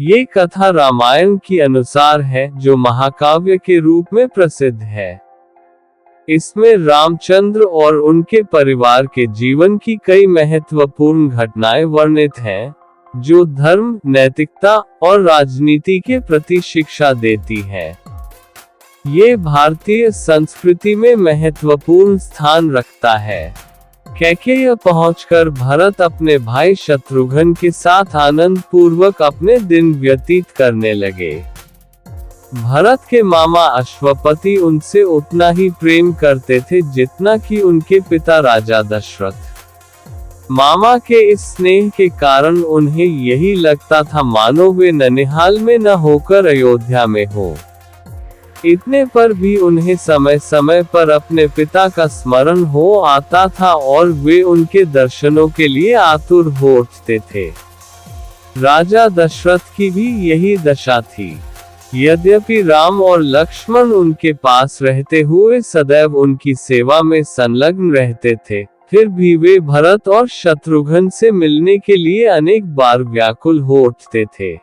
ये कथा रामायण की अनुसार है, जो महाकाव्य के रूप में प्रसिद्ध है। इसमें रामचंद्र और उनके परिवार के जीवन की कई महत्वपूर्ण घटनाएं वर्णित हैं, जो धर्म, नैतिकता और राजनीति के प्रति शिक्षा देती हैं। ये भारतीय संस्कृति में महत्वपूर्ण स्थान रखता है। कैकेयी पहुंचकर भरत अपने भाई शत्रुघ्न के साथ आनंद पूर्वक अपने दिन व्यतीत करने लगे। भरत के मामा अश्वपति उनसे उतना ही प्रेम करते थे जितना कि उनके पिता राजा दशरथ। मामा के इस स्नेह के कारण उन्हें यही लगता था मानो वे ननिहाल में न होकर अयोध्या में हो। इतने पर भी उन्हें समय समय पर अपने पिता का स्मरण हो आता था और वे उनके दर्शनों के लिए आतुर हो उठते थे। राजा दशरथ की भी यही दशा थी। यद्यपि राम और लक्ष्मण उनके पास रहते हुए सदैव उनकी सेवा में संलग्न रहते थे, फिर भी वे भरत और शत्रुघ्न से मिलने के लिए अनेक बार व्याकुल हो उठते थे।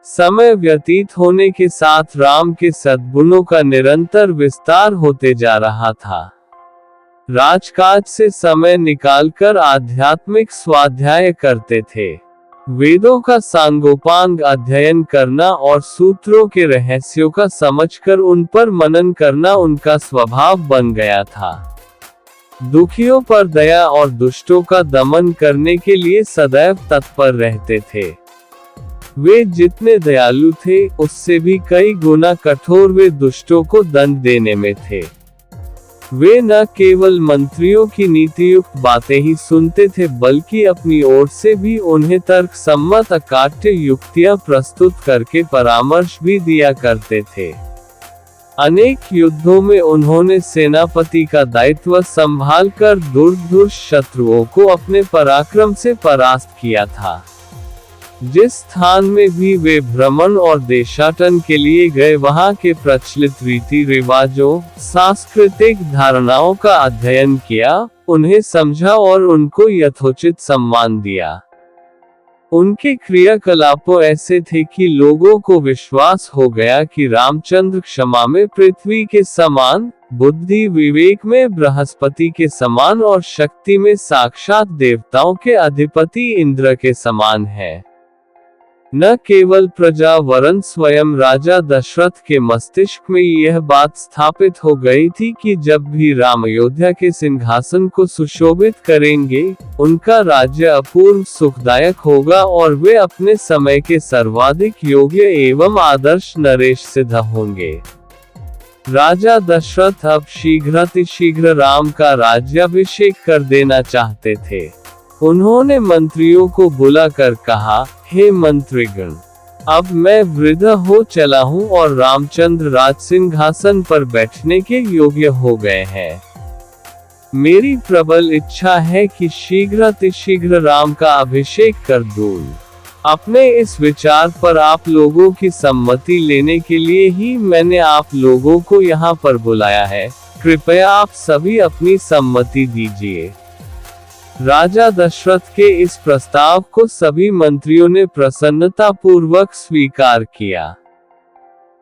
समय व्यतीत होने के साथ राम के सद्गुणों का निरंतर विस्तार होते जा रहा था। राजकाज से समय निकालकर आध्यात्मिक स्वाध्याय करते थे। वेदों का सांगोपांग अध्ययन करना और सूत्रों के रहस्यों का समझकर उन पर मनन करना उनका स्वभाव बन गया था। दुखियों पर दया और दुष्टों का दमन करने के लिए सदैव तत्पर रहते थे। वे जितने दयालु थे, उससे भी कई गुना कठोर वे दुष्टों को दंड देने में थे। वे न केवल मंत्रियों की नीतियुक्त बातें ही सुनते थे, बल्कि अपनी ओर से भी उन्हें तर्क सम्मत अकाट्य युक्तियां प्रस्तुत करके परामर्श भी दिया करते थे। अनेक युद्धों में उन्होंने सेनापति का दायित्व संभालकर दूर शत्रुओं को अपने पराक्रम से परास्त किया था। जिस स्थान में भी वे भ्रमण और देशाटन के लिए गए, वहां के प्रचलित रीति रिवाजों, सांस्कृतिक धारणाओं का अध्ययन किया, उन्हें समझा और उनको यथोचित सम्मान दिया। उनके क्रियाकलापों ऐसे थे कि लोगों को विश्वास हो गया कि रामचंद्र क्षमा में पृथ्वी के समान, बुद्धि विवेक में बृहस्पति के समान और शक्ति में साक्षात देवताओं के अधिपति इंद्र के समान है। न केवल प्रजा वरन स्वयं राजा दशरथ के मस्तिष्क में यह बात स्थापित हो गई थी कि जब भी राम अयोध्या के सिंहासन को सुशोभित करेंगे, उनका राज्य अपूर्व सुखदायक होगा और वे अपने समय के सर्वाधिक योग्य एवं आदर्श नरेश सिद्ध होंगे। राजा दशरथ अब शीघ्रातिशीघ्र राम का राज्याभिषेक कर देना चाहते थे। उन्होंने मंत्रियों को बुलाकर कहा, हे मंत्रीगण, अब मैं वृद्ध हो चला हूँ और रामचंद्र राज सिंहासन पर बैठने के योग्य हो गए हैं। मेरी प्रबल इच्छा है कि शीघ्रातिशीघ्र राम का अभिषेक कर दूं। अपने इस विचार पर आप लोगों की सम्मति लेने के लिए ही मैंने आप लोगों को यहाँ पर बुलाया है। कृपया आप सभी अपनी सम्मति दीजिए। राजा दशरथ के इस प्रस्ताव को सभी मंत्रियों ने प्रसन्नता पूर्वक स्वीकार किया।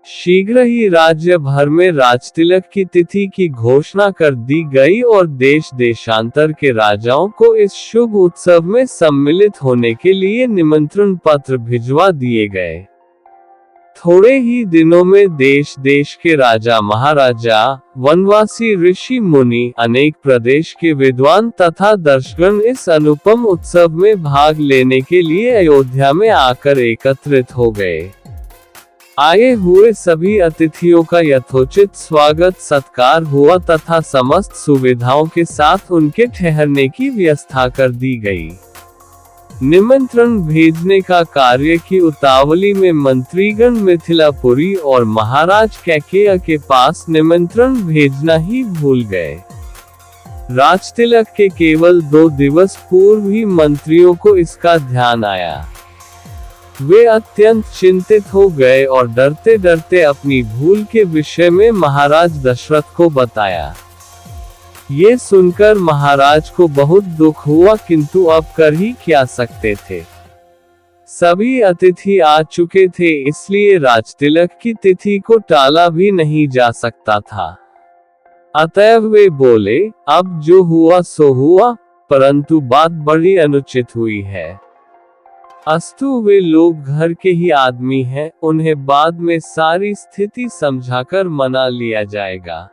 शीघ्र ही राज्य भर में राजतिलक की तिथि की घोषणा कर दी गई और देश देशांतर के राजाओं को इस शुभ उत्सव में सम्मिलित होने के लिए निमंत्रण पत्र भिजवा दिए गए। थोड़े ही दिनों में देश देश के राजा महाराजा, वनवासी ऋषि मुनि, अनेक प्रदेश के विद्वान तथा दर्शकगण इस अनुपम उत्सव में भाग लेने के लिए अयोध्या में आकर एकत्रित हो गए। आए हुए सभी अतिथियों का यथोचित स्वागत सत्कार हुआ तथा समस्त सुविधाओं के साथ उनके ठहरने की व्यवस्था कर दी गई। निमंत्रण भेजने का कार्य की उतावली में मंत्रीगण मिथिलापुरी और महाराज कैकेयी के पास निमंत्रण भेजना ही भूल गए। राजतिलक के केवल 2 दिवस पूर्व ही मंत्रियों को इसका ध्यान आया। वे अत्यंत चिंतित हो गए और डरते डरते अपनी भूल के विषय में महाराज दशरथ को बताया। ये सुनकर महाराज को बहुत दुख हुआ, किंतु अब कर ही क्या सकते थे। सभी अतिथि आ चुके थे, इसलिए राजतिलक की तिथि को टाला भी नहीं जा सकता था। अतएव वे बोले, अब जो हुआ सो हुआ, परंतु बात बड़ी अनुचित हुई है। अस्तु वे लोग घर के ही आदमी हैं, उन्हें बाद में सारी स्थिति समझाकर मना लिया जाएगा।